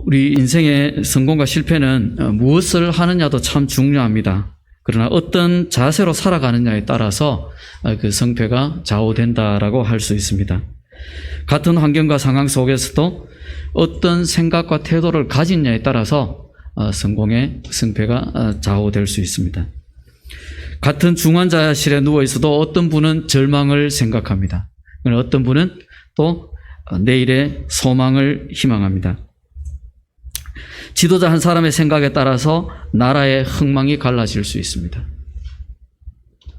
우리 인생의 성공과 실패는 무엇을 하느냐도 참 중요합니다. 그러나 어떤 자세로 살아가느냐에 따라서 그 성패가 좌우된다라고 할 수 있습니다. 같은 환경과 상황 속에서도 어떤 생각과 태도를 가진냐에 따라서 성공의 승패가 좌우될 수 있습니다. 같은 중환자실에 누워 있어도 어떤 분은 절망을 생각합니다. 어떤 분은 또 내일의 소망을 희망합니다. 지도자 한 사람의 생각에 따라서 나라의 흥망이 갈라질 수 있습니다.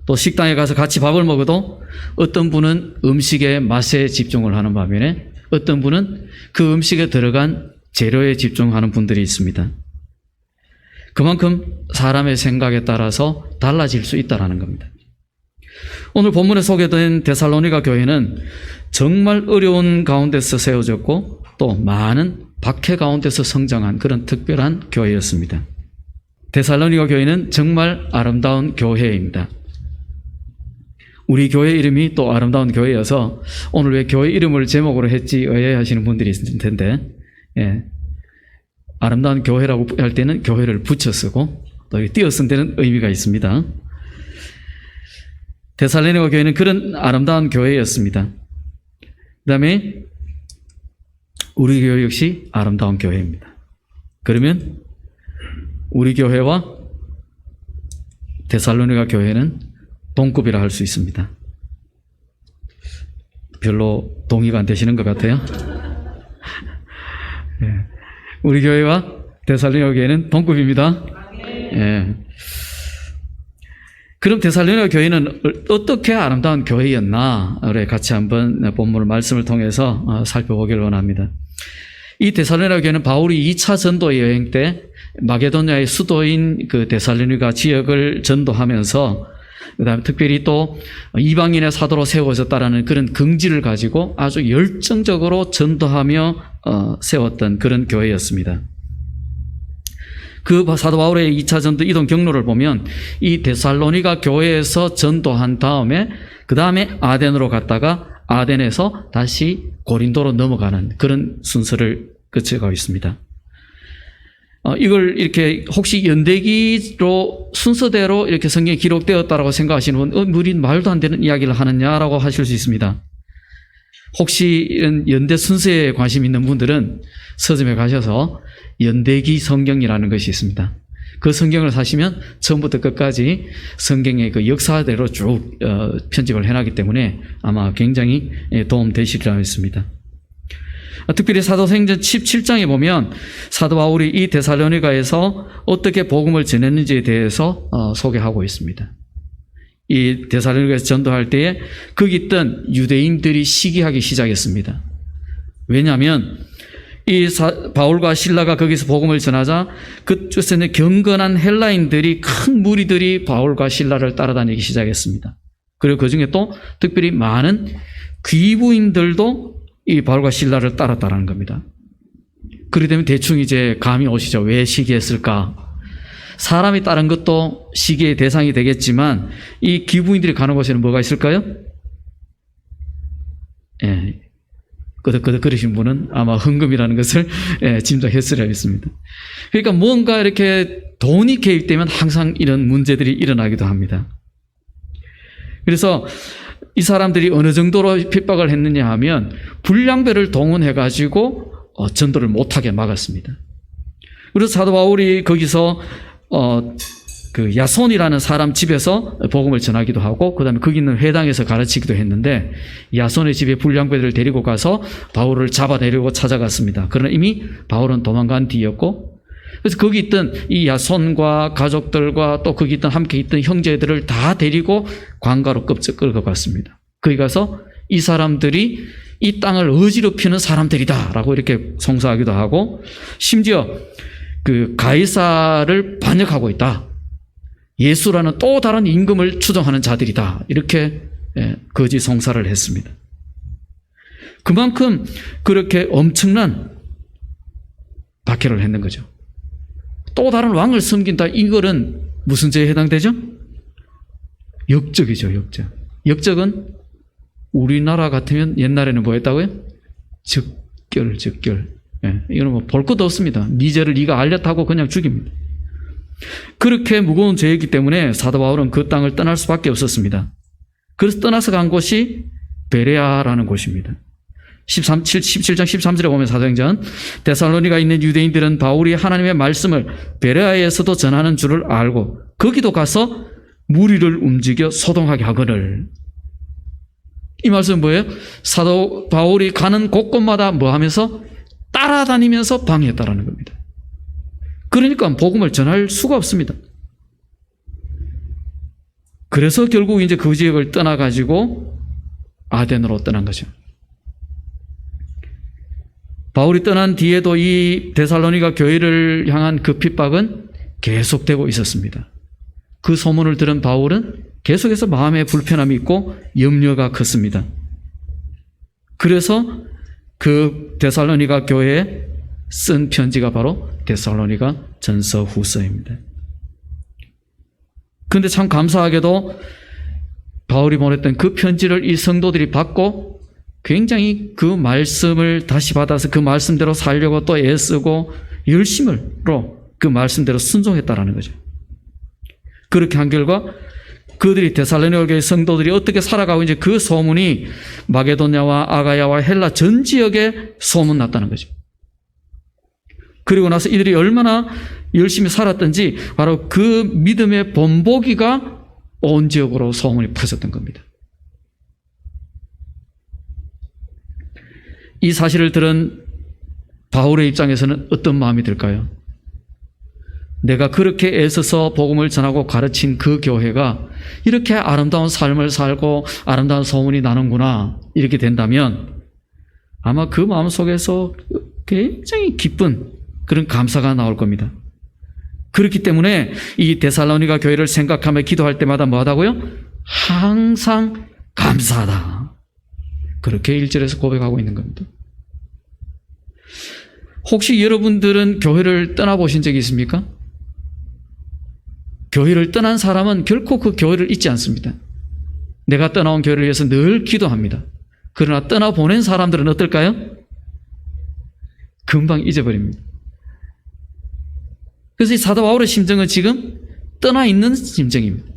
또 식당에 가서 같이 밥을 먹어도 어떤 분은 음식의 맛에 집중을 하는 반면에 어떤 분은 그 음식에 들어간 재료에 집중하는 분들이 있습니다. 그만큼 사람의 생각에 따라서 달라질 수 있다는 겁니다. 오늘 본문에 소개된 데살로니가 교회는 정말 어려운 가운데서 세워졌고 또 많은 박해 가운데서 성장한 그런 특별한 교회였습니다. 데살로니가 교회는 정말 아름다운 교회입니다. 우리 교회 이름이 또 아름다운 교회여서 오늘 왜 교회 이름을 제목으로 했지 의아해하시는 분들이 있을 텐데, 아름다운 교회라고 할 때는 교회를 붙여 쓰고 또 띄어 쓴 데는 의미가 있습니다. 데살로니가 교회는 그런 아름다운 교회였습니다. 그 다음에 우리 교회 역시 아름다운 교회입니다. 그러면 우리 교회와 데살로니가 교회는 동급이라 할 수 있습니다. 별로 동의가 안 되시는 것 같아요. 우리 교회와 데살로니가 교회는 동급입니다. 그럼 데살로니가 교회는 어떻게 아름다운 교회였나? 우리 같이 한번 본문 말씀을 통해서 살펴보기를 원합니다. 이 데살로니가 교회는 바울이 2차 전도 여행 때 마게도냐의 수도인 그 데살로니가 지역을 전도하면서 그다음에 특별히 또 이방인의 사도로 세워졌다라는 그런 긍지를 가지고 아주 열정적으로 전도하며 세웠던 그런 교회였습니다. 그 사도 바울의 2차 전도 이동 경로를 보면 이 데살로니가 교회에서 전도한 다음에 그 다음에 아덴으로 갔다가 아덴에서 다시 고린도로 넘어가는 그런 순서를 거쳐가고 있습니다. 이걸 이렇게 혹시 연대기로 순서대로 이렇게 성경에 기록되었다라고 생각하시는 분, 우린 말도 안 되는 이야기를 하느냐라고 하실 수 있습니다. 혹시 이런 연대 순서에 관심 있는 분들은 서점에 가셔서 연대기 성경이라는 것이 있습니다. 그 성경을 사시면 처음부터 끝까지 성경의 그 역사대로 쭉 편집을 해놨기 때문에 아마 굉장히 도움 되시리라 했습니다. 특별히 사도행전 17장에 보면 사도 바울이 이 데살로니가에서 어떻게 복음을 전했는지에 대해서 소개하고 있습니다. 이 데살로니가에서 전도할 때에 거기 있던 유대인들이 시기하기 시작했습니다. 왜냐하면 이 바울과 실라가 거기서 복음을 전하자 그곳에는 경건한 헬라인들이 큰 무리들이 바울과 실라를 따라다니기 시작했습니다. 그리고 그 중에 또 특별히 많은 귀부인들도 이 바울과 실라를 따랐다는 겁니다. 그렇게 되면 대충 이제 감이 오시죠. 왜 시기했을까? 사람이 따른 것도 시기의 대상이 되겠지만 이 귀부인들이 가는 곳에는 뭐가 있을까요? 끄덕끄덕거리신 분은 아마 헌금이라는 것을 짐작했으려 했습니다. 그러니까 뭔가 이렇게 돈이 개입되면 항상 이런 문제들이 일어나기도 합니다. 그래서 이 사람들이 어느 정도로 핍박을 했느냐 하면 불량배를 동원해가지고 전도를 못하게 막았습니다. 그래서 사도 바울이 거기서 그 야손이라는 사람 집에서 복음을 전하기도 하고 그다음에 거기 있는 회당에서 가르치기도 했는데 야손의 집에 불량배들을 데리고 가서 바울을 잡아내려고 찾아갔습니다. 그러나 이미 바울은 도망간 뒤였고 그래서 거기 있던 이 야손과 가족들과 또 거기 있던 함께 있던 형제들을 다 데리고 관가로 끌고 갔습니다. 거기 가서 이 사람들이 이 땅을 어지럽히는 사람들이다라고 이렇게 송사하기도 하고 심지어 그 가이사를 반역하고 있다. 예수라는 또 다른 임금을 추종하는 자들이다. 이렇게 거짓 송사를 했습니다. 그만큼 그렇게 엄청난 박해를 했는 거죠. 또 다른 왕을 섬긴다. 이거는 무슨 죄에 해당되죠? 역적이죠. 역적. 역적은 우리나라 같으면 옛날에는 뭐 했다고요? 적결. 이건 뭐 볼 것도 없습니다. 네 죄를 네가 알렸다고 그냥 죽입니다. 그렇게 무거운 죄였기 때문에 사도 바울은 그 땅을 떠날 수밖에 없었습니다. 그래서 떠나서 간 곳이 베레아라는 곳입니다. 17장 13절에 보면 사도행전, 데살로니가에 있는 유대인들은 바울이 하나님의 말씀을 베레아에서도 전하는 줄을 알고 거기도 가서 무리를 움직여 소동하게 하거늘. 이 말씀은 뭐예요? 사도 바울이 가는 곳곳마다 뭐 하면서? 따라다니면서 방해했다라는 겁니다. 그러니까 복음을 전할 수가 없습니다. 그래서 결국 이제 그 지역을 떠나가지고 아덴으로 떠난 거죠. 바울이 떠난 뒤에도 이 데살로니가 교회를 향한 그 핍박은 계속되고 있었습니다. 그 소문을 들은 바울은 계속해서 마음에 불편함이 있고 염려가 컸습니다. 그래서 그 데살로니가 교회에 쓴 편지가 바로 데살로니가 전서 후서입니다. 그런데 참 감사하게도 바울이 보냈던 그 편지를 이 성도들이 받고 굉장히 그 말씀을 다시 받아서 그 말씀대로 살려고 또 애쓰고 열심으로 그 말씀대로 순종했다라는 거죠. 그렇게 한 결과 그들이 데살로니가 교회 성도들이 어떻게 살아가고 이제 그 소문이 마게도냐와 아가야와 헬라 전 지역에 소문났다는 거죠. 그리고 나서 이들이 얼마나 열심히 살았던지 바로 그 믿음의 본보기가 온 지역으로 소문이 퍼졌던 겁니다. 이 사실을 들은 바울의 입장에서는 어떤 마음이 들까요? 내가 그렇게 애써서 복음을 전하고 가르친 그 교회가 이렇게 아름다운 삶을 살고 아름다운 소문이 나는구나, 이렇게 된다면 아마 그 마음속에서 굉장히 기쁜 그런 감사가 나올 겁니다. 그렇기 때문에 이 데살로니가 교회를 생각하며 기도할 때마다 뭐 하다고요? 항상 감사하다. 그렇게 1절에서 고백하고 있는 겁니다. 혹시 여러분들은 교회를 떠나보신 적이 있습니까? 교회를 떠난 사람은 결코 그 교회를 잊지 않습니다. 내가 떠나온 교회를 위해서 늘 기도합니다. 그러나 떠나보낸 사람들은 어떨까요? 금방 잊어버립니다. 그래서 이 사도 바울의 심정은 지금 떠나 있는 심정입니다.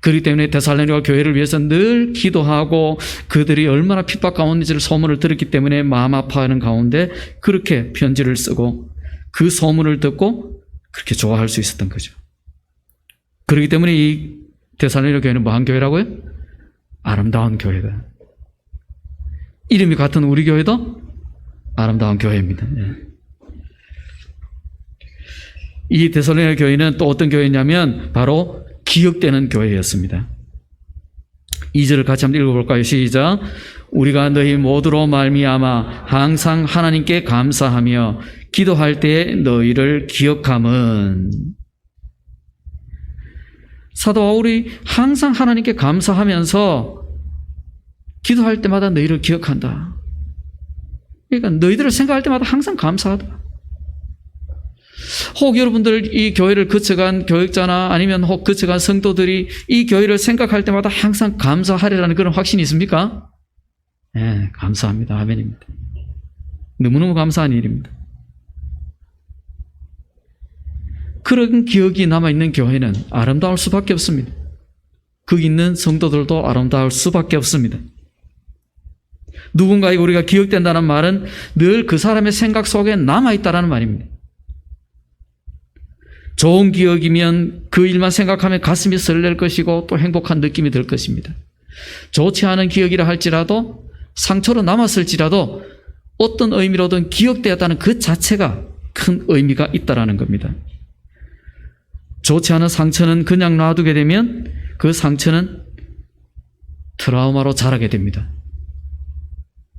그렇기 때문에 데살로니가 교회를 위해서 늘 기도하고 그들이 얼마나 핍박 가운데를 소문을 들었기 때문에 마음 아파하는 가운데 그렇게 편지를 쓰고 그 소문을 듣고 그렇게 좋아할 수 있었던 거죠. 그렇기 때문에 이 데살로니가 교회는 뭐한 교회라고요? 아름다운 교회다. 이름이 같은 우리 교회도 아름다운 교회입니다. 이 데살로니가 교회는 또 어떤 교회냐면 바로 기억되는 교회였습니다. 2절을 같이 한번 읽어볼까요? 시작. 우리가 너희 모두로 말미암아 항상 하나님께 감사하며 기도할 때에 너희를 기억함은. 사도 바울이 항상 하나님께 감사하면서 기도할 때마다 너희를 기억한다. 그러니까 너희들을 생각할 때마다 항상 감사하다. 혹 여러분들 이 교회를 거쳐간 교역자나 아니면 혹 거쳐간 성도들이 이 교회를 생각할 때마다 항상 감사하리라는 그런 확신이 있습니까? 네, 감사합니다. 아멘입니다. 너무너무 감사한 일입니다. 그런 기억이 남아있는 교회는 아름다울 수밖에 없습니다. 거기 있는 성도들도 아름다울 수밖에 없습니다. 누군가에게 우리가 기억된다는 말은 늘 그 사람의 생각 속에 남아있다는 말입니다. 좋은 기억이면 그 일만 생각하면 가슴이 설렐 것이고 또 행복한 느낌이 들 것입니다. 좋지 않은 기억이라 할지라도 상처로 남았을지라도 어떤 의미로든 기억되었다는 그 자체가 큰 의미가 있다는 겁니다. 좋지 않은 상처는 그냥 놔두게 되면 그 상처는 트라우마로 자라게 됩니다.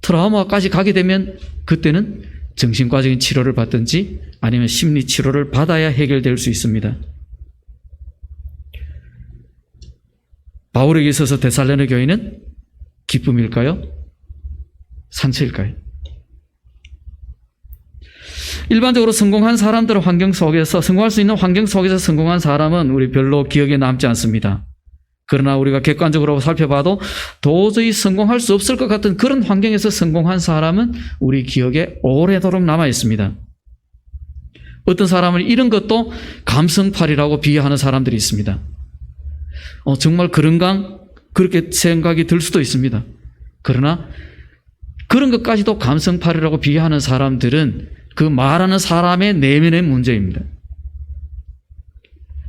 트라우마까지 가게 되면 그때는 정신과적인 치료를 받든지 아니면 심리 치료를 받아야 해결될 수 있습니다. 바울에게 있어서 데살로니가 교회는 기쁨일까요? 상처일까요? 일반적으로 성공한 사람들의 환경 속에서, 성공할 수 있는 환경 속에서 성공한 사람은 우리 별로 기억에 남지 않습니다. 그러나 우리가 객관적으로 살펴봐도 도저히 성공할 수 없을 것 같은 그런 환경에서 성공한 사람은 우리 기억에 오래도록 남아 있습니다. 어떤 사람은 이런 것도 감성팔이라고 비하하는 사람들이 있습니다. 정말 그런가? 그렇게 생각이 들 수도 있습니다. 그러나 그런 것까지도 감성팔이라고 비하하는 사람들은 그 말하는 사람의 내면의 문제입니다.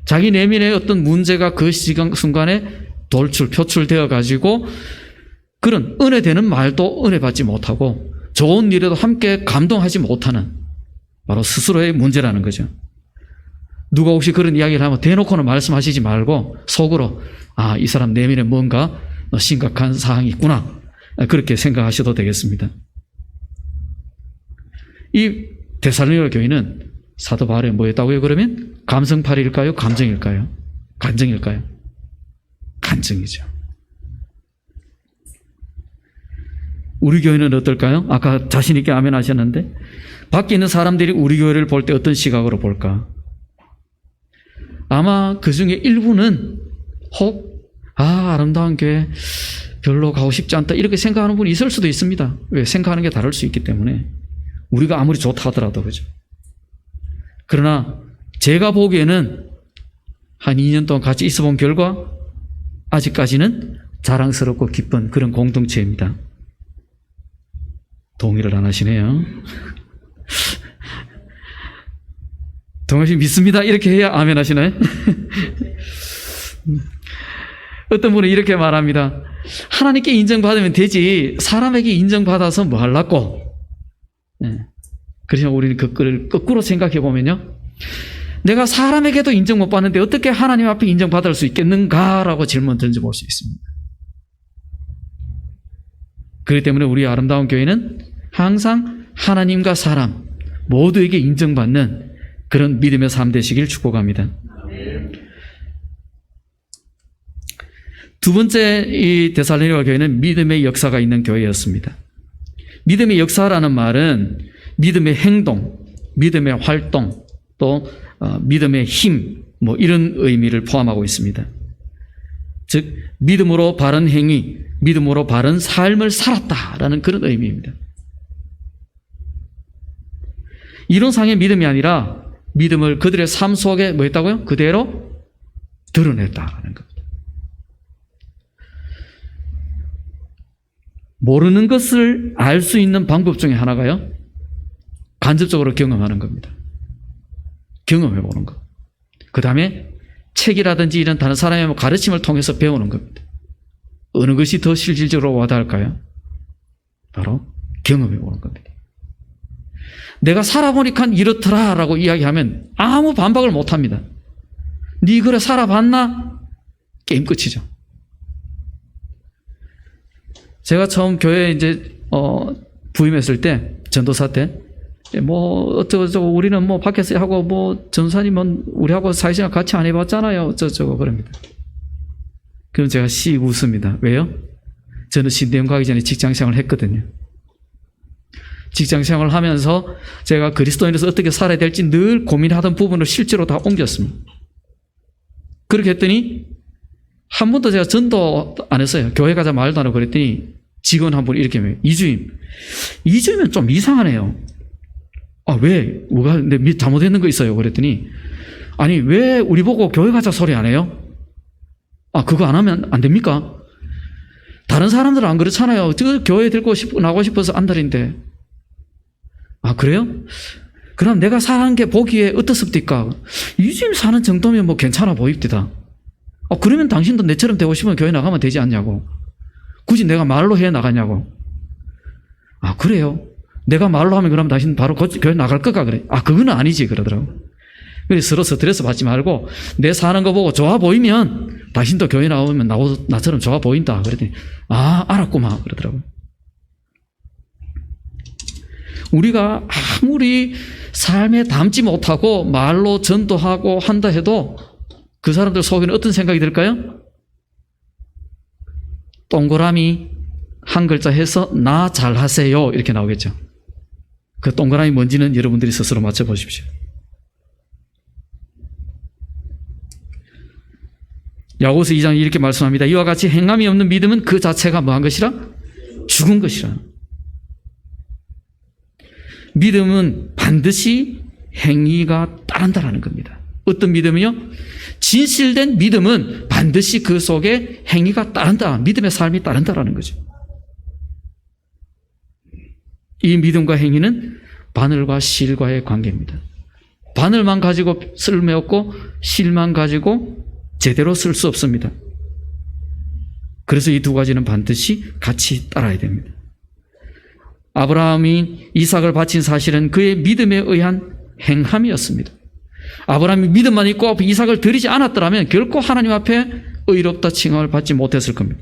자기 내면의 어떤 문제가 그 순간에 표출되어 가지고 그런 은혜되는 말도 은혜받지 못하고 좋은 일에도 함께 감동하지 못하는 바로 스스로의 문제라는 거죠. 누가 혹시 그런 이야기를 하면 대놓고는 말씀하시지 말고 속으로 이 사람 내면에 뭔가 심각한 사항이 있구나, 그렇게 생각하셔도 되겠습니다. 이 데살로니가 교회는 사도 바울이 뭐였다고요? 그러면 감성팔일까요? 감정일까요? 간정일까요? 간정이죠. 우리 교회는 어떨까요? 아까 자신 있게 아멘 하셨는데 밖에 있는 사람들이 우리 교회를 볼 때 어떤 시각으로 볼까? 아마 그 중에 일부는 아름다운 교회 별로 가고 싶지 않다, 이렇게 생각하는 분이 있을 수도 있습니다. 왜? 생각하는 게 다를 수 있기 때문에. 우리가 아무리 좋다 하더라도, 그죠? 그러나 제가 보기에는 한 2년 동안 같이 있어 본 결과 아직까지는 자랑스럽고 기쁜 그런 공동체입니다. 동의를 안 하시네요. 동의하시 믿습니다, 이렇게 해야 아멘 하시나요? 어떤 분은 이렇게 말합니다. 하나님께 인정받으면 되지 사람에게 인정받아서 뭐 하려고. 그래서 우리는 그걸 거꾸로 생각해 보면요, 내가 사람에게도 인정 못 받는데 어떻게 하나님 앞에 인정받을 수 있겠는가라고 질문 던져볼 수 있습니다. 그렇기 때문에 우리 아름다운 교회는 항상 하나님과 사람 모두에게 인정받는 그런 믿음의 삶 되시길 축복합니다. 두 번째, 이 데살로니가 교회는 믿음의 역사가 있는 교회였습니다. 믿음의 역사라는 말은 믿음의 행동, 믿음의 활동, 또 믿음의 힘, 이런 의미를 포함하고 있습니다. 즉 믿음으로 바른 행위, 믿음으로 바른 삶을 살았다라는 그런 의미입니다. 이론상의 믿음이 아니라 믿음을 그들의 삶 속에 뭐 했다고요? 그대로 드러냈다라는 겁니다. 모르는 것을 알 수 있는 방법 중에 하나가요, 간접적으로 경험하는 겁니다. 경험해 보는 것. 그 다음에 책이라든지 이런 다른 사람의 가르침을 통해서 배우는 겁니다. 어느 것이 더 실질적으로 와닿을까요? 바로 경험해 보는 겁니다. 내가 살아보니까 이렇더라라고 이야기하면 아무 반박을 못합니다. 네 그래 살아봤나? 게임 끝이죠. 제가 처음 교회에 부임했을 때, 전도사 때, 어쩌고 우리는 밖에서 하고 전사님은 우리하고 사회생활 같이 안 해봤잖아요. 어쩌고 그럽니다. 그럼 제가 씩 웃습니다. 왜요? 저는 신대원 가기 전에 직장생활을 했거든요. 직장생활을 하면서 제가 그리스도인으로서 어떻게 살아야 될지 늘 고민하던 부분을 실제로 다 옮겼습니다. 그렇게 했더니 한 번도 제가 전도 안 했어요. 교회 가자 말도 안 하고 그랬더니 직원 한 분이 이렇게 해요. 이주임은 좀 이상하네요. 왜? 뭐가 잘못했는 거 있어요? 그랬더니 아니 왜 우리 보고 교회 가자 소리 안 해요? 그거 안 하면 안 됩니까? 다른 사람들은 안 그렇잖아요. 교회 나가고 싶어서 안달인데. 그래요? 그럼 내가 사는 게 보기에 어떻습니까? 이주임 사는 정도면 괜찮아 보입니다. 그러면 당신도 내처럼 되고 싶으면 교회 나가면 되지 않냐고. 굳이 내가 말로 해 나가냐고. 그래요? 내가 말로 하면 그럼 당신 바로 교회 나갈 거가 그래. 그건 아니지 그러더라고. 그래서 서로 스트레스 받지 말고 내 사는 거 보고 좋아 보이면 당신도 교회 나오면 나처럼 좋아 보인다. 그랬더니 알았구만 그러더라고요. 우리가 아무리 삶에 담지 못하고 말로 전도하고 한다 해도 그 사람들 속에는 어떤 생각이 들까요? 동그라미 한 글자 해서 나 잘하세요 이렇게 나오겠죠. 그 동그라미 뭔지는 여러분들이 스스로 맞춰보십시오. 야고보서 2장 이렇게 말씀합니다. 이와 같이 행함이 없는 믿음은 그 자체가 뭐한 것이라? 죽은 것이라. 믿음은 반드시 행위가 따른다라는 겁니다. 어떤 믿음이요? 진실된 믿음은 반드시 그 속에 행위가 따른다. 믿음의 삶이 따른다라는 거죠. 이 믿음과 행위는 바늘과 실과의 관계입니다. 바늘만 가지고 쓸모 없고 실만 가지고 제대로 쓸 수 없습니다. 그래서 이 두 가지는 반드시 같이 따라야 됩니다. 아브라함이 이삭을 바친 사실은 그의 믿음에 의한 행함이었습니다. 아브라함이 믿음만 있고 이삭을 드리지 않았더라면 결코 하나님 앞에 의롭다 칭함을 받지 못했을 겁니다.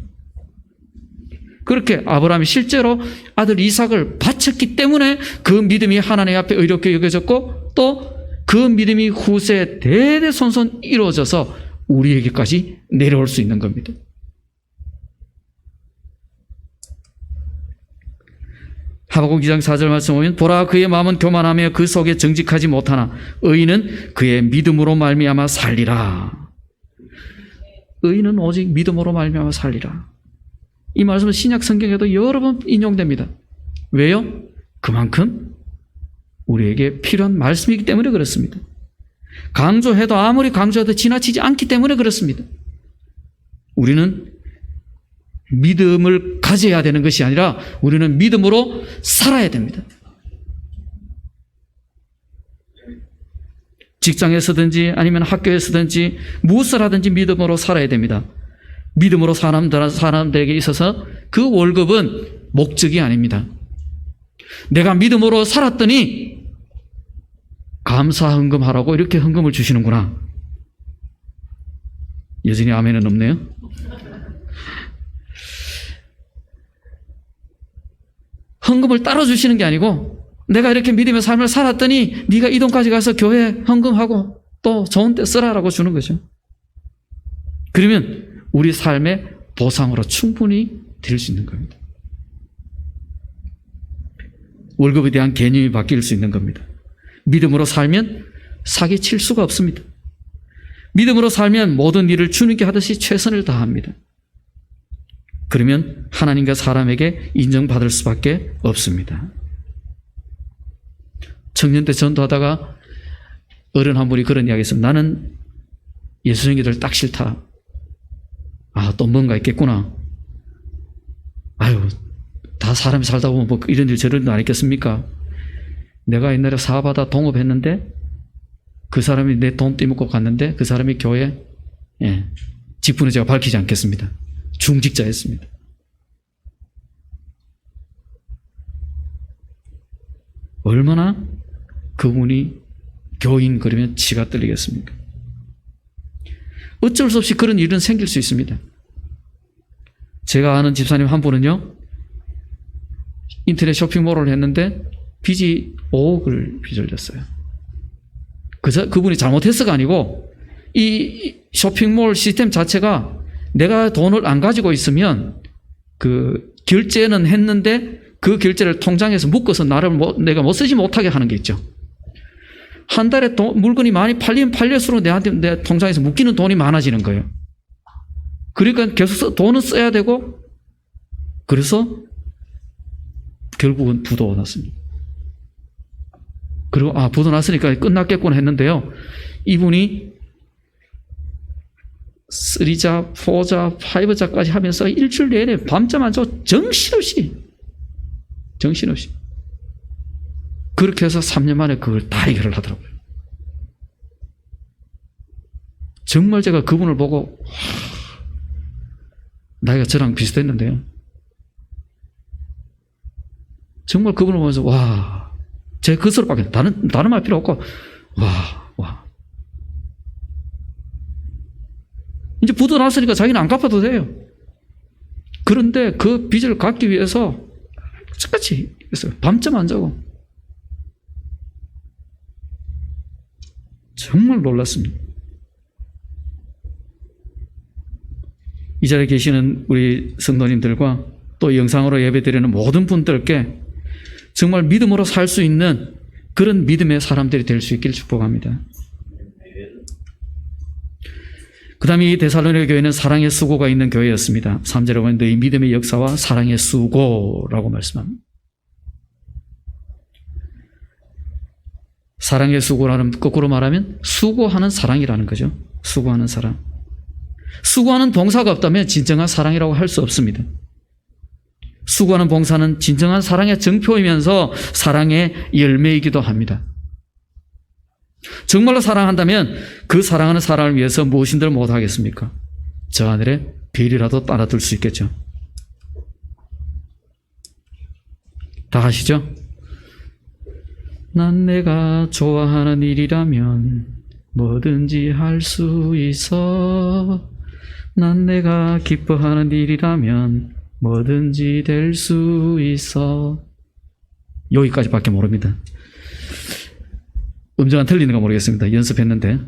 그렇게 아브라함이 실제로 아들 이삭을 바쳤기 때문에 그 믿음이 하나님 앞에 의롭게 여겨졌고 또 그 믿음이 후세 대대손손 이루어져서 우리에게까지 내려올 수 있는 겁니다. 하박국 2장 4절 말씀 보면 보라 그의 마음은 교만하며 그 속에 정직하지 못하나 의인은 그의 믿음으로 말미암아 살리라. 의인은 오직 믿음으로 말미암아 살리라. 이 말씀은 신약 성경에도 여러 번 인용됩니다. 왜요? 그만큼 우리에게 필요한 말씀이기 때문에 그렇습니다. 강조해도 아무리 강조해도 지나치지 않기 때문에 그렇습니다. 우리는 믿음을 가져야 되는 것이 아니라 우리는 믿음으로 살아야 됩니다. 직장에서든지 아니면 학교에서든지 무엇을 하든지 믿음으로 살아야 됩니다. 믿음으로 사람들에게 있어서 그 월급은 목적이 아닙니다. 내가 믿음으로 살았더니 감사 헌금하라고 이렇게 헌금을 주시는구나. 여전히 아멘은 없네요. 헌금을 따로 주시는 게 아니고 내가 이렇게 믿음의 삶을 살았더니 네가 이 돈까지 가서 교회 헌금하고 또 좋은 데 쓰라라고 주는 거죠. 그러면 우리 삶의 보상으로 충분히 드릴 수 있는 겁니다. 월급에 대한 개념이 바뀔 수 있는 겁니다. 믿음으로 살면 사기칠 수가 없습니다. 믿음으로 살면 모든 일을 주님께 하듯이 최선을 다합니다. 그러면 하나님과 사람에게 인정받을 수밖에 없습니다. 청년 때 전도하다가 어른 한 분이 그런 이야기 했습니다. 나는 예수님들 딱 싫다. 아, 또 뭔가 있겠구나. 아유, 다 사람이 살다 보면 뭐 이런 일 저런 일 안 있겠습니까? 내가 옛날에 사업하다 동업했는데 그 사람이 내 돈 떼먹고 갔는데 그 사람이 교회 직분을 제가 밝히지 않겠습니다. 중직자였습니다. 얼마나 그분이 교인 그러면 치가 떨리겠습니까? 어쩔 수 없이 그런 일은 생길 수 있습니다. 제가 아는 집사님 한 분은요, 인터넷 쇼핑몰을 했는데 빚이 5억을 빚을 졌어요. 그분이 잘못해서가 아니고 이 쇼핑몰 시스템 자체가 내가 돈을 안 가지고 있으면 그 결제는 했는데 그 결제를 통장에서 묶어서 내가 쓰지 못하게 하는 게 있죠. 한 달에 물건이 많이 팔리면 팔릴수록 내 통장에서 묶이는 돈이 많아지는 거예요. 그러니까 계속 돈은 써야 되고 그래서 결국은 부도가 났습니다. 그리고 부도 났으니까 끝났겠구나 했는데요. 이분이 3자, 4자, 5자까지 하면서 일주일 내내 밤잠 안 자고 정신없이 그렇게 해서 3년 만에 그걸 다 해결을 하더라고요. 정말 제가 그분을 보고 나이가 저랑 비슷했는데요. 정말 그분을 보면서 와, 제 그 소리밖에 다른 말 필요 없고 와. 이제 부도 났으니까 자기는 안 갚아도 돼요. 그런데 그 빚을 갚기 위해서 끝까지 했어요. 밤잠 안 자고. 정말 놀랐습니다. 이 자리에 계시는 우리 성도님들과 또 영상으로 예배드리는 모든 분들께 정말 믿음으로 살 수 있는 그런 믿음의 사람들이 될 수 있기를 축복합니다. 그 다음에 이 데살로니가 교회는 사랑의 수고가 있는 교회였습니다. 3절에 보면 너희 믿음의 역사와 사랑의 수고라고 말씀합니다. 사랑의 수고라는 거꾸로 말하면 수고하는 사랑이라는 거죠. 수고하는 사랑. 수고하는 봉사가 없다면 진정한 사랑이라고 할 수 없습니다. 수고하는 봉사는 진정한 사랑의 증표이면서 사랑의 열매이기도 합니다. 정말로 사랑한다면 그 사랑하는 사람을 위해서 무엇인들 못하겠습니까? 저 하늘에 별이라도 따라들 수 있겠죠. 다 하시죠? 난 내가 좋아하는 일이라면 뭐든지 할 수 있어. 난 내가 기뻐하는 일이라면 뭐든지 될 수 있어. 여기까지밖에 모릅니다. 음정은 틀리는가 모르겠습니다. 연습했는데.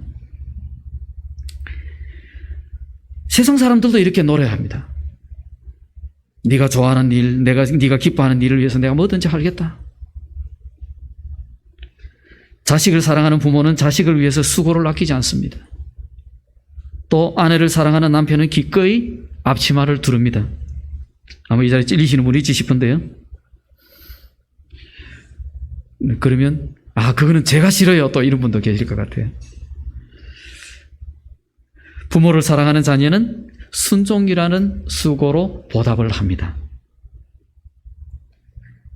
세상 사람들도 이렇게 노래합니다. 네가 좋아하는 일, 네가 기뻐하는 일을 위해서 내가 뭐든지 하겠다. 자식을 사랑하는 부모는 자식을 위해서 수고를 아끼지 않습니다. 또 아내를 사랑하는 남편은 기꺼이 앞치마를 두릅니다. 아마 이 자리에 찔리시는 분이 있지 싶은데요. 그러면 그거는 제가 싫어요. 또 이런 분도 계실 것 같아요. 부모를 사랑하는 자녀는 순종이라는 수고로 보답을 합니다.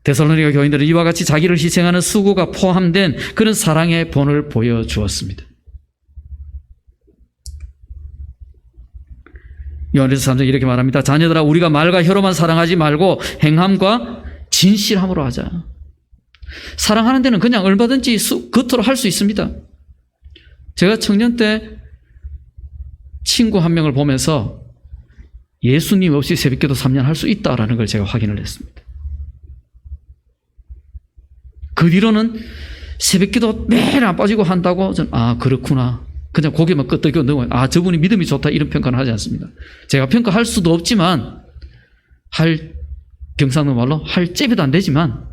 데살로니가 교인들은 이와 같이 자기를 희생하는 수고가 포함된 그런 사랑의 본을 보여주었습니다. 요한일서 3장 이렇게 말합니다. 자녀들아 우리가 말과 혀로만 사랑하지 말고 행함과 진실함으로 하자. 사랑하는 데는 그냥 얼마든지 겉으로 할 수 있습니다. 제가 청년 때 친구 한 명을 보면서 예수님 없이 새벽기도 3년 할 수 있다라는 걸 제가 확인을 했습니다. 그 뒤로는 새벽기도 매일 안 빠지고 한다고 저는 그렇구나. 그냥 고개만 끄덕이고 넘어가요. 저분이 믿음이 좋다 이런 평가는 하지 않습니다. 제가 평가할 수도 없지만 경상도 말로 할 잽에도 안 되지만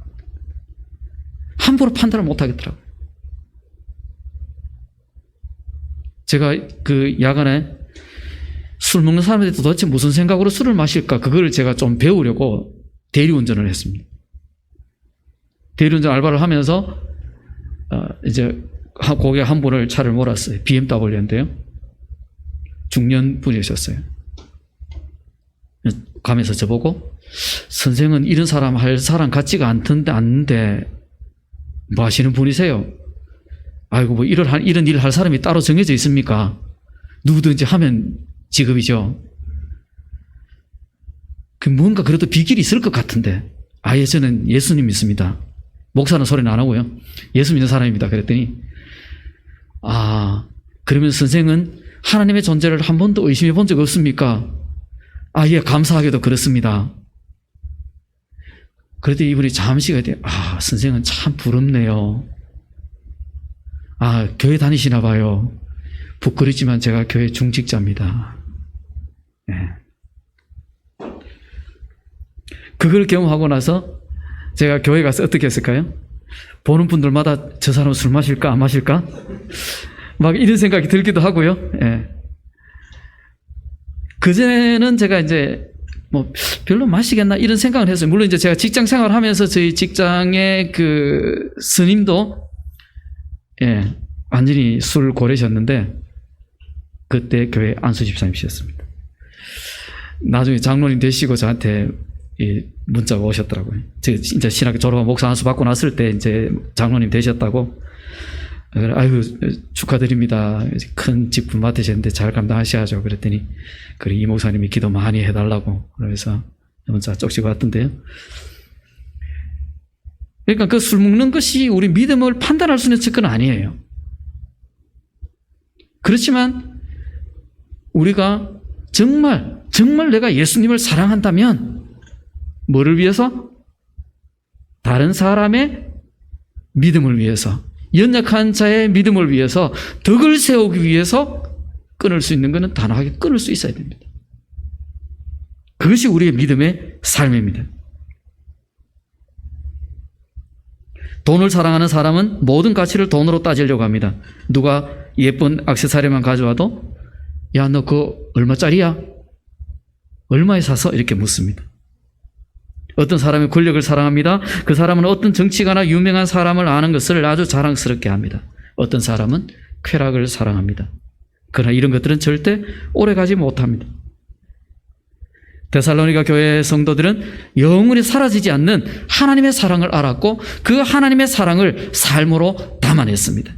함부로 판단을 못 하겠더라고요. 제가 그 야간에 술 먹는 사람들이 도대체 무슨 생각으로 술을 마실까 그걸 제가 좀 배우려고 대리운전을 했습니다. 대리운전 알바를 하면서 이제 고객 한 분을 차를 몰았어요. BMW인데요. 중년 분이셨어요. 가면서 저보고 선생은 이런 사람 할 사람 같지가 않는데 뭐 하시는 분이세요? 아이고 뭐 이런 일 할 사람이 따로 정해져 있습니까? 누구든지 하면 직업이죠. 뭔가 그래도 비결이 있을 것 같은데 저는 예수님 믿습니다. 목사는 소리는 안 하고요. 예수 믿는 사람입니다. 그랬더니 그러면 선생은 하나님의 존재를 한 번도 의심해 본 적 없습니까? 예, 감사하게도 그렇습니다. 그랬더니 이분이 잠시 선생은 참 부럽네요. 교회 다니시나 봐요. 부끄럽지만 제가 교회 중직자입니다. 네. 그걸 경험하고 나서 제가 교회 가서 어떻게 했을까요? 보는 분들마다 저 사람 술 마실까 안 마실까? 막 이런 생각이 들기도 하고요. 예. 그전에는 제가 이제 별로 마시겠나 이런 생각을 했어요. 물론 이제 제가 직장 생활을 하면서 저희 직장의 그 스님도 완전히 술 고래셨는데 그때 교회 안수 집사님이셨습니다. 나중에 장로님 되시고 저한테 문자가 오셨더라고요. 제가 이제 신학교 졸업하고 목사 안수 받고 났을 때 이제 장로님 되셨다고. 아유 축하드립니다. 큰 직분 맡으셨는데 잘 감당하셔야죠. 그랬더니 그래 이 목사님이 기도 많이 해달라고 그래서 문자 쪽지가 왔던데요. 그러니까 그 술 먹는 것이 우리 믿음을 판단할 수 있는 측은 아니에요. 그렇지만 우리가 정말 내가 예수님을 사랑한다면 뭐를 위해서? 다른 사람의 믿음을 위해서, 연약한 자의 믿음을 위해서, 덕을 세우기 위해서 끊을 수 있는 것은 단호하게 끊을 수 있어야 됩니다. 그것이 우리의 믿음의 삶입니다. 돈을 사랑하는 사람은 모든 가치를 돈으로 따지려고 합니다. 누가 예쁜 액세서리만 가져와도 야, 너 그거 얼마짜리야? 얼마에 사서? 이렇게 묻습니다. 어떤 사람이 권력을 사랑합니다. 그 사람은 어떤 정치가나 유명한 사람을 아는 것을 아주 자랑스럽게 합니다. 어떤 사람은 쾌락을 사랑합니다. 그러나 이런 것들은 절대 오래가지 못합니다. 데살로니가 교회 성도들은 영원히 사라지지 않는 하나님의 사랑을 알았고 그 하나님의 사랑을 삶으로 담아냈습니다.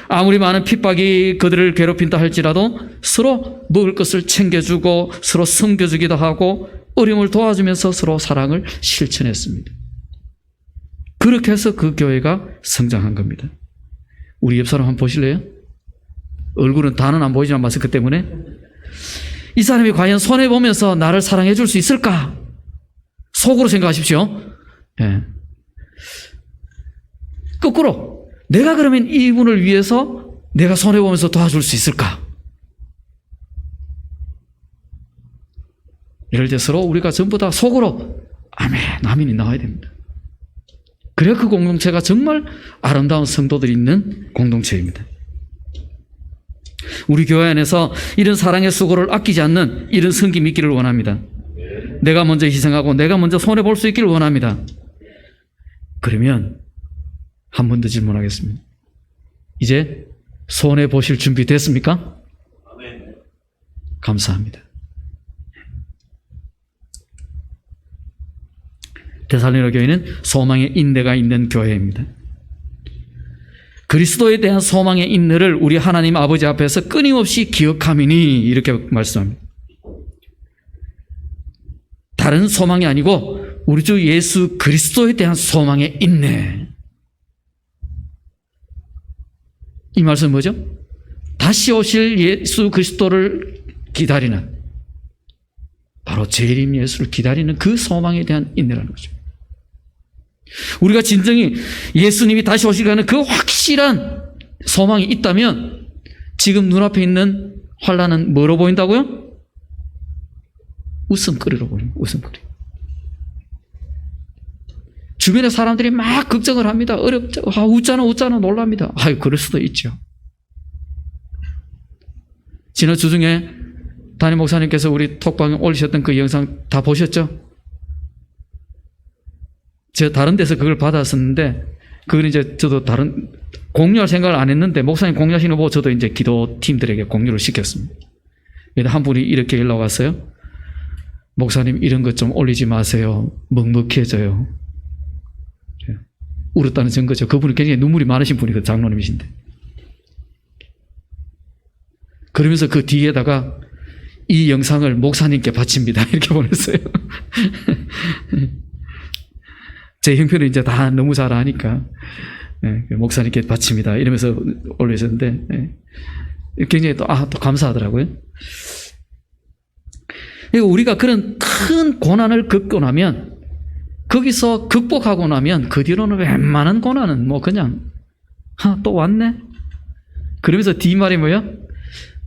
아무리 많은 핍박이 그들을 괴롭힌다 할지라도 서로 먹을 것을 챙겨주고 서로 섬겨주기도 하고 어려움을 도와주면서 서로 사랑을 실천했습니다. 그렇게 해서 그 교회가 성장한 겁니다. 우리 옆 사람 한번 보실래요? 얼굴은 다는 안 보이지만 마스크 때문에 이 사람이 과연 손해보면서 나를 사랑해 줄 수 있을까? 속으로 생각하십시오. 예. 거꾸로 내가 그러면 이분을 위해서 내가 손해보면서 도와줄 수 있을까? 예를 들어서 우리가 전부 다 속으로 아멘이 나와야 됩니다. 그래야 그 공동체가 정말 아름다운 성도들이 있는 공동체입니다. 우리 교회 안에서 이런 사랑의 수고를 아끼지 않는 이런 섬김이 있기를 원합니다. 내가 먼저 희생하고 내가 먼저 손해볼 수 있기를 원합니다. 그러면 한 번 더 질문하겠습니다. 이제 손해보실 준비 됐습니까? 감사합니다. 데살로니가 교회는 소망의 인내가 있는 교회입니다. 그리스도에 대한 소망의 인내를 우리 하나님 아버지 앞에서 끊임없이 기억하미니 이렇게 말씀합니다. 다른 소망이 아니고 우리 주 예수 그리스도에 대한 소망의 인내. 이 말씀은 뭐죠? 다시 오실 예수 그리스도를 기다리는, 바로 재림 예수를 기다리는 그 소망에 대한 인내라는 거죠. 우리가 진정히 예수님이 다시 오시려는 그 확실한 소망이 있다면 지금 눈앞에 있는 환난은 뭐로 보인다고요? 웃음거리로 보입니다. 웃음거리. 주변의 사람들이 막 걱정을 합니다. 어렵죠. 웃잖아 놀랍니다. 아유, 그럴 수도 있죠. 지난 주 중에 담임 목사님께서 우리 톡방에 올리셨던 그 영상 다 보셨죠? 제가 다른 데서 그걸 받았었는데, 그걸 이제 저도 다른, 공유할 생각을 안 했는데, 목사님 공유하시는 거 보고 저도 이제 기도팀들에게 공유를 시켰습니다. 한 분이 이렇게 연락 왔어요. 목사님, 이런 것 좀 올리지 마세요. 먹먹해져요. 울었다는 증거죠. 그분이 굉장히 눈물이 많으신 분이거든요. 장로님이신데. 그러면서 그 뒤에다가 이 영상을 목사님께 바칩니다. 이렇게 보냈어요. 제 형편을 이제 다 너무 잘 아니까 목사님께 바칩니다. 이러면서 올리셨는데 굉장히 또 감사하더라고요. 우리가 그런 큰 고난을 겪고 나면, 거기서 극복하고 나면 그 뒤로는 웬만한 고난은 뭐 그냥 또 왔네? 그러면서 뒷말이 뭐야?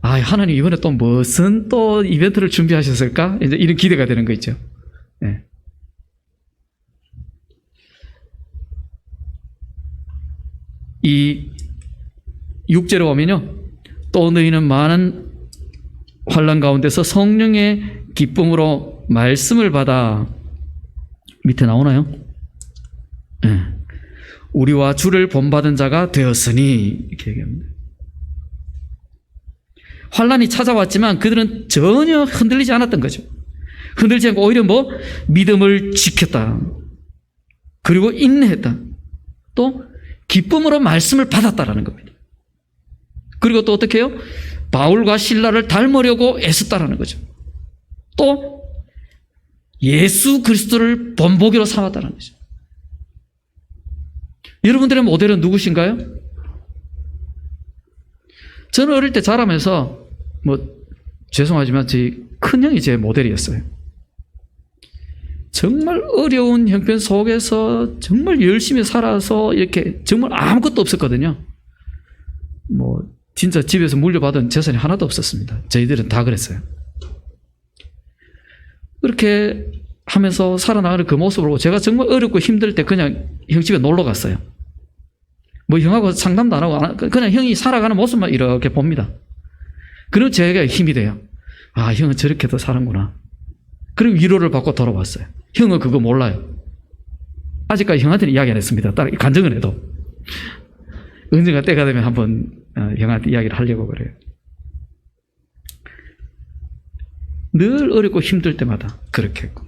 아, 하나님 이번에 또 무슨 또 이벤트를 준비하셨을까? 이제 이런 기대가 되는 거 있죠. 네. 이 6절에 보면요, 또 너희는 많은 환난 가운데서 성령의 기쁨으로 말씀을 받아, 밑에 나오나요? 네. 우리와 주를 본받은 자가 되었으니 이렇게 얘기합니다. 환난이 찾아왔지만 그들은 전혀 흔들리지 않았던 거죠. 흔들리지 않고 오히려 믿음을 지켰다. 그리고 인내했다. 또 기쁨으로 말씀을 받았다라는 겁니다. 그리고 또 어떻게 해요? 바울과 실라를 닮으려고 애썼다라는 거죠. 또 예수 그리스도를 본보기로 삼았다는 거죠. 여러분들의 모델은 누구신가요? 저는 어릴 때 자라면서 죄송하지만 제 큰형이 제 모델이었어요. 정말 어려운 형편 속에서 정말 열심히 살아서 이렇게 정말 아무것도 없었거든요. 진짜 집에서 물려받은 재산이 하나도 없었습니다. 저희들은 다 그랬어요. 그렇게 하면서 살아나가는 그 모습을 보고 제가 정말 어렵고 힘들 때 그냥 형 집에 놀러 갔어요. 형하고 상담도 안 하고 그냥 형이 살아가는 모습만 이렇게 봅니다. 그럼 제가 힘이 돼요. 아, 형은 저렇게도 사는구나. 그럼 위로를 받고 돌아왔어요. 형은 그거 몰라요. 아직까지 형한테는 이야기 안 했습니다. 따로 간증은 해도. 언젠가 때가 되면 한번 형한테 이야기를 하려고 그래요. 늘 어렵고 힘들 때마다 그렇게 했고.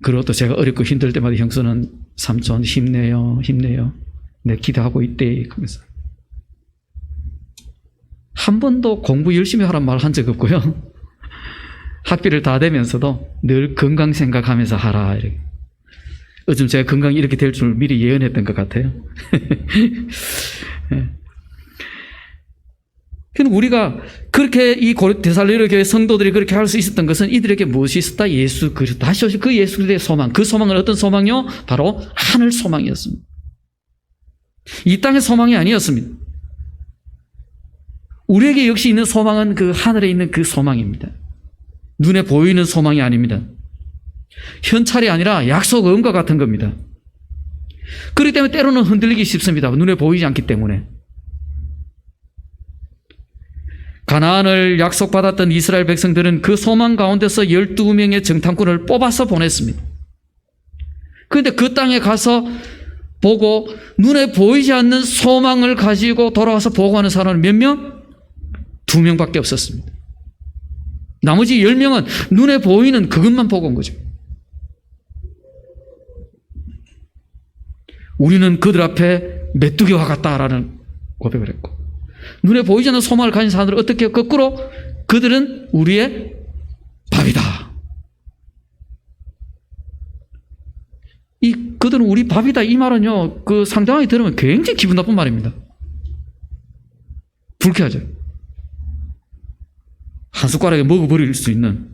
그리고 또 제가 어렵고 힘들 때마다 형수는 삼촌 힘내요, 힘내요. 내 기도하고 있대. 하면서. 한 번도 공부 열심히 하란 말 한 적 없고요. 학비를 다 대면서도 늘 건강 생각하면서 하라. 이렇게. 요즘 제가 건강이 이렇게 될 줄 미리 예언했던 것 같아요. 근데 우리가 그렇게 이 데살로니가 교회 성도들이 그렇게 할 수 있었던 것은 이들에게 무엇이 있었다? 예수 그리스도. 다시 오실 그 예수 그리스도의 소망. 그 소망은 어떤 소망이요? 바로 하늘 소망이었습니다. 이 땅의 소망이 아니었습니다. 우리에게 역시 있는 소망은 그 하늘에 있는 그 소망입니다. 눈에 보이는 소망이 아닙니다. 현찰이 아니라 약속음과 같은 겁니다. 그렇기 때문에 때로는 흔들리기 쉽습니다. 눈에 보이지 않기 때문에. 가나안을 약속받았던 이스라엘 백성들은 그 소망 가운데서 12명의 정탐꾼을 뽑아서 보냈습니다. 그런데 그 땅에 가서 보고 눈에 보이지 않는 소망을 가지고 돌아와서 보고하는 사람은 몇 명? 2명밖에 없었습니다. 나머지 10명은 눈에 보이는 그것만 보고 온 거죠. 우리는 그들 앞에 메뚜기와 같다라는 고백을 했고, 눈에 보이지 않는 소망을 가진 사람들은 어떻게 해요? 거꾸로 그들은 우리의 밥이다. 그들은 우리 밥이다. 이 말은요, 그 상대방이 들으면 굉장히 기분 나쁜 말입니다. 불쾌하죠. 한 숟가락에 먹어버릴 수 있는.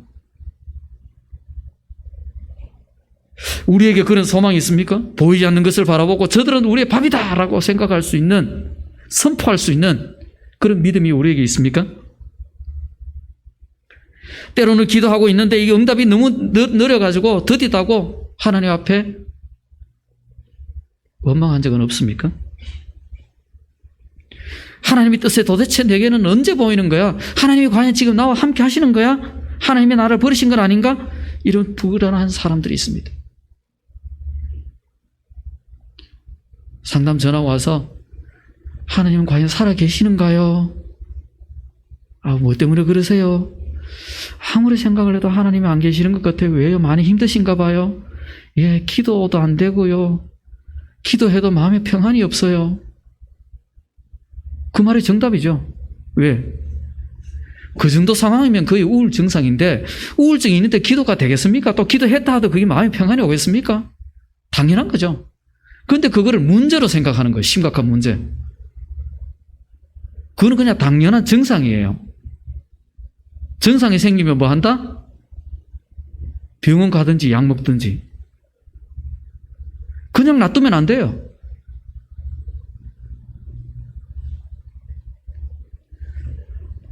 우리에게 그런 소망이 있습니까? 보이지 않는 것을 바라보고 저들은 우리의 밥이다 라고 생각할 수 있는, 선포할 수 있는 그런 믿음이 우리에게 있습니까? 때로는 기도하고 있는데 이게 응답이 너무 느려가지고 더디다고 하나님 앞에 원망한 적은 없습니까? 하나님의 뜻에 도대체 내게는 언제 보이는 거야? 하나님이 과연 지금 나와 함께 하시는 거야? 하나님이 나를 버리신 건 아닌가? 이런 불안한 사람들이 있습니다. 상담 전화 와서 하나님은 과연 살아 계시는가요? 뭐 때문에 그러세요? 아무리 생각을 해도 하나님이 안 계시는 것 같아요. 왜요? 많이 힘드신가 봐요. 예, 기도도 안 되고요. 기도해도 마음에 평안이 없어요. 그 말이 정답이죠. 왜? 그 정도 상황이면 거의 우울 증상인데, 우울증이 있는데 기도가 되겠습니까? 또 기도했다 하도 그게 마음에 평안이 오겠습니까? 당연한 거죠. 그런데 그거를 문제로 생각하는 거예요. 심각한 문제. 그건 그냥 당연한 증상이에요. 증상이 생기면 뭐 한다? 병원 가든지 약 먹든지. 그냥 놔두면 안 돼요.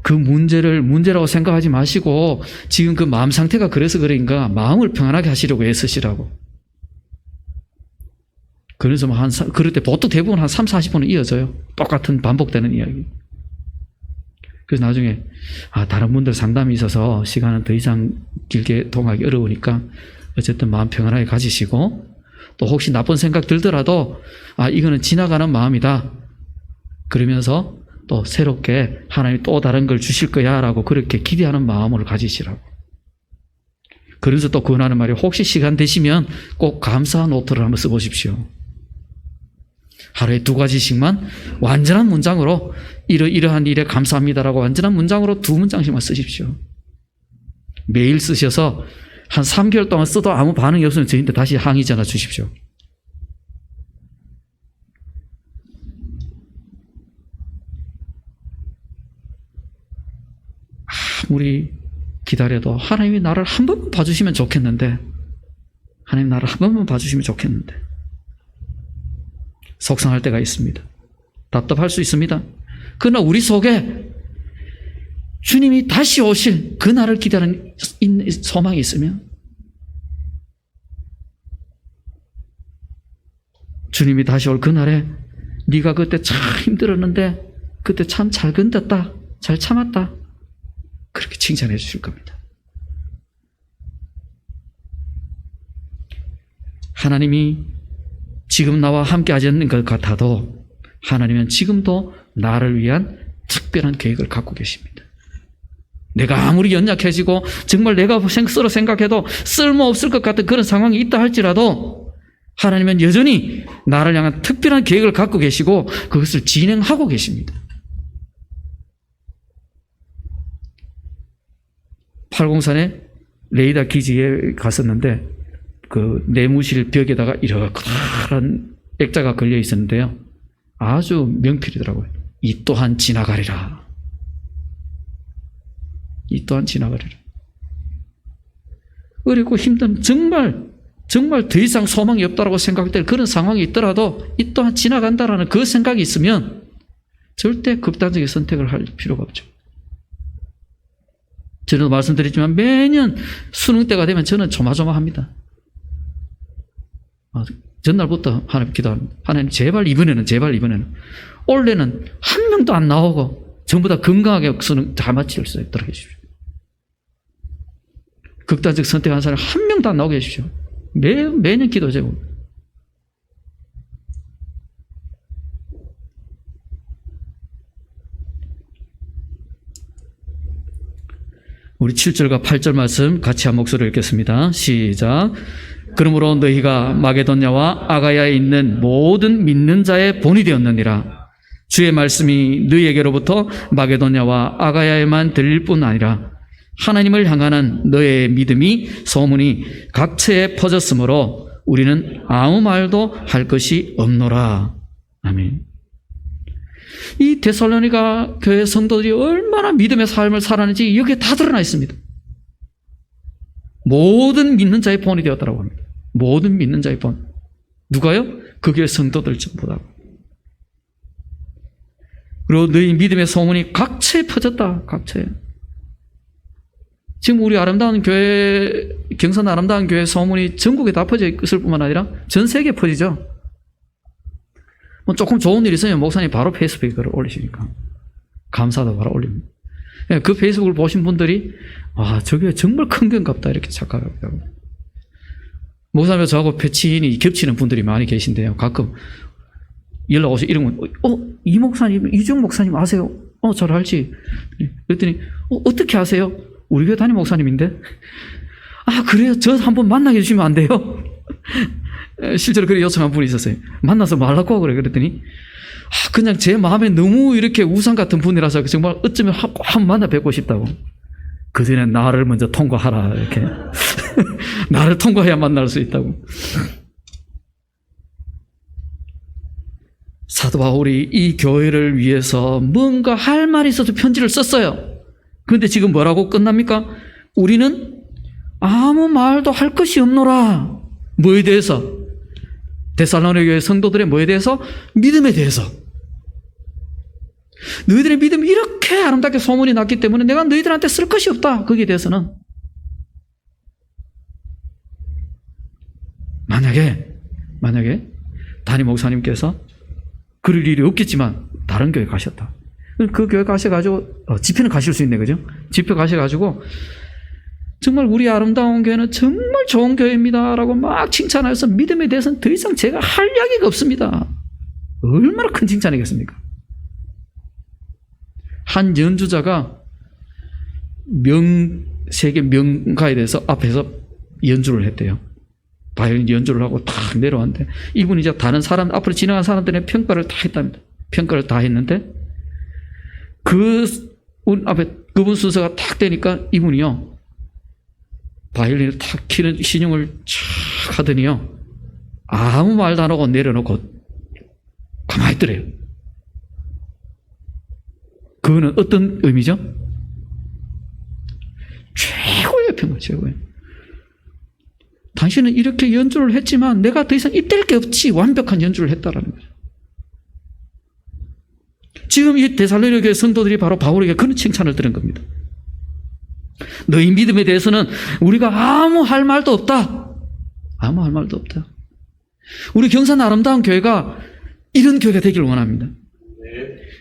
그 문제를 문제라고 생각하지 마시고 지금 그 마음 상태가 그래서 그러니까 마음을 평안하게 하시려고 애쓰시라고. 그래서 그럴 때 보통 대부분 한 3, 40분은 이어져요. 똑같은 반복되는 이야기. 그래서 나중에 다른 분들 상담이 있어서 시간은 더 이상 길게 통하기 어려우니까 어쨌든 마음 평안하게 가지시고, 또 혹시 나쁜 생각 들더라도 이거는 지나가는 마음이다. 그러면서 또 새롭게 하나님이 또 다른 걸 주실 거야 라고 그렇게 기대하는 마음을 가지시라고. 그래서 또 권하는 말이, 혹시 시간 되시면 꼭 감사 노트를 한번 써보십시오. 하루에 2가지씩만 완전한 문장으로 이러한 일에 감사합니다라고 완전한 문장으로 2문장씩만 쓰십시오. 매일 쓰셔서 한 3개월 동안 써도 아무 반응이 없으면 저희한테 다시 항의 전화 주십시오. 아무리 기다려도 하나님이 나를 한 번만 봐주시면 좋겠는데, 하나님 나를 한 번만 봐주시면 좋겠는데 속상할 때가 있습니다. 답답할 수 있습니다. 그러나 우리 속에 주님이 다시 오실 그날을 기다리는 소망이 있으면, 주님이 다시 올 그날에 네가 그때 참 힘들었는데 그때 참 잘 견뎠다, 잘 참았다. 그렇게 칭찬해 주실 겁니다. 하나님이 지금 나와 함께 하지 않는 것 같아도 하나님은 지금도 나를 위한 특별한 계획을 갖고 계십니다. 내가 아무리 연약해지고 정말 내가 스스로 생각해도 쓸모없을 것 같은 그런 상황이 있다 할지라도 하나님은 여전히 나를 향한 특별한 계획을 갖고 계시고 그것을 진행하고 계십니다. 803에 레이더 기지에 갔었는데 그 내무실 벽에다가 이렇게 커다란 액자가 걸려 있었는데요. 아주 명필이더라고요. 이 또한 지나가리라. 이 또한 지나가리라. 어렵고 힘든 정말 더 이상 소망이 없다고 생각될 그런 상황이 있더라도 이 또한 지나간다라는 그 생각이 있으면 절대 극단적인 선택을 할 필요가 없죠. 저는 말씀드렸지만 매년 수능 때가 되면 저는 조마조마합니다. 전날부터 하나님 기도합니다. 하나님 제발 이번에는 올해는 한 명도 안 나오고 전부 다 건강하게 수능 잘 마칠 수 있도록 해주십시오. 극단적 선택한 사람 한 명도 안 나오게 해주십시오. 매년 기도 제목. 우리 7절과 8절 말씀 같이 한 목소리로 읽겠습니다. 시작. 그러므로 너희가 마게도냐와 아가야에 있는 모든 믿는 자의 본이 되었느니라. 주의 말씀이 너희에게로부터 마게도냐와 아가야에만 들릴 뿐 아니라 하나님을 향하는 너의 믿음이 소문이 각처에 퍼졌으므로 우리는 아무 말도 할 것이 없노라. 아멘. 이 데살로니가 교회 성도들이 얼마나 믿음의 삶을 살았는지 여기에 다 드러나 있습니다. 모든 믿는 자의 본이 되었다고 합니다. 모든 믿는 자의 본. 누가요? 그 교회 성도들 전부 다. 그리고 너희 믿음의 소문이 각처에 퍼졌다. 각처에. 지금 우리 아름다운 교회, 경산 아름다운 교회 소문이 전국에 다 퍼져 있을 뿐만 아니라 전 세계에 퍼지죠. 뭐 조금 좋은 일 있으면 목사님 바로 페이스북에 글을 올리시니까 감사도 바로 올립니다. 그 페이스북을 보신 분들이 저 교회 정말 큰 교회인갑다 이렇게 착각합니다. 목사님과 저하고 패친이 겹치는 분들이 많이 계신데요. 가끔 연락 오시 이러면 이 목사님, 이중 목사님 아세요? 잘 알지. 그랬더니 어떻게 아세요? 우리 교회 담임 목사님인데. 그래요? 저 한번 만나게 해주시면 안 돼요? 실제로 그렇게 요청한 분이 있었어요. 만나서 말라고 그래. 그랬더니 그냥 제 마음에 너무 이렇게 우상 같은 분이라서 정말 어쩌면 한번 만나 뵙고 싶다고. 그 전에 나를 먼저 통과하라 이렇게. 나를 통과해야 만날 수 있다고. 사도 바울이 이 교회를 위해서 뭔가 할 말이 있어서 편지를 썼어요. 그런데 지금 뭐라고 끝납니까? 우리는 아무 말도 할 것이 없노라. 뭐에 대해서? 데살로니가 교회 성도들의 뭐에 대해서? 믿음에 대해서. 너희들의 믿음이 이렇게 아름답게 소문이 났기 때문에 내가 너희들한테 쓸 것이 없다. 거기에 대해서는. 만약에 담임 목사님께서 그럴 일이 없겠지만 다른 교회 가셨다. 그 교회 가셔가지고 집회는 가실 수 있네, 그죠? 집회 가셔가지고 정말 우리 아름다운 교회는 정말 좋은 교회입니다 라고 막 칭찬해서 믿음에 대해서는 더 이상 제가 할 이야기가 없습니다. 얼마나 큰 칭찬이겠습니까? 한 연주자가 세계 명가에 대해서 앞에서 연주를 했대요. 바이올린 연주를 하고 탁 내려왔는데 이분이 이제 다른 사람, 앞으로 지나간 사람들의 평가를 다 했답니다. 평가를 다 했는데 앞에 그분 순서가 탁 되니까 이분이요. 바이올린을 탁 키는 신용을 촥 하더니요. 아무 말도 안 하고 내려놓고 가만히 있더래요. 그거는 어떤 의미죠? 최고의 평가, 최고의. 당신은 이렇게 연주를 했지만 내가 더 이상 입댈 게 없지. 완벽한 연주를 했다라는 거죠. 지금 이 데살로니가 교회 성도들이 바로 바울에게 그런 칭찬을 들은 겁니다. 너희 믿음에 대해서는 우리가 아무 할 말도 없다. 아무 할 말도 없다. 우리 경산 아름다운 교회가 이런 교회가 되기를 원합니다.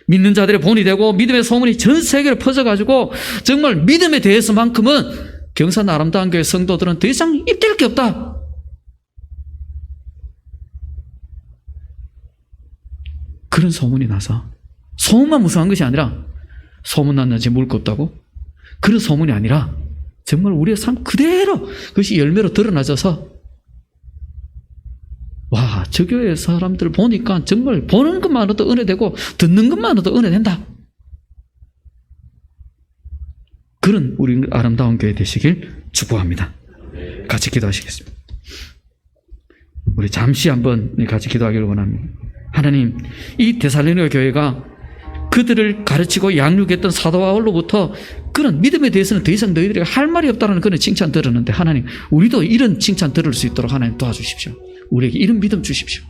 믿는 자들의 본이 되고 믿음의 소문이 전 세계로 퍼져가지고 정말 믿음에 대해서만큼은 경산 아름다운 교회 성도들은 더 이상 입댈 게 없다. 그런 소문이 나서, 소문만 무성한 것이 아니라 소문 났는지 물 거 없다고? 그런 소문이 아니라 정말 우리의 삶 그대로 그것이 열매로 드러나져서, 와, 저 교회 사람들 보니까 정말 보는 것만으로도 은혜되고 듣는 것만으로도 은혜된다. 그런 우리 아름다운 교회 되시길 축복합니다. 같이 기도하시겠습니다. 우리 잠시 한번 같이 기도하기를 원합니다. 하나님, 이 데살로니가 교회가 그들을 가르치고 양육했던 사도 바울로부터 그런 믿음에 대해서는 더 이상 너희들이 할 말이 없다는 그런 칭찬 들었는데, 하나님, 우리도 이런 칭찬 들을 수 있도록 하나님 도와주십시오. 우리에게 이런 믿음 주십시오.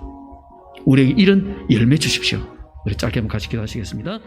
우리에게 이런 열매 주십시오. 우리 짧게 한번 같이 기도하시겠습니다.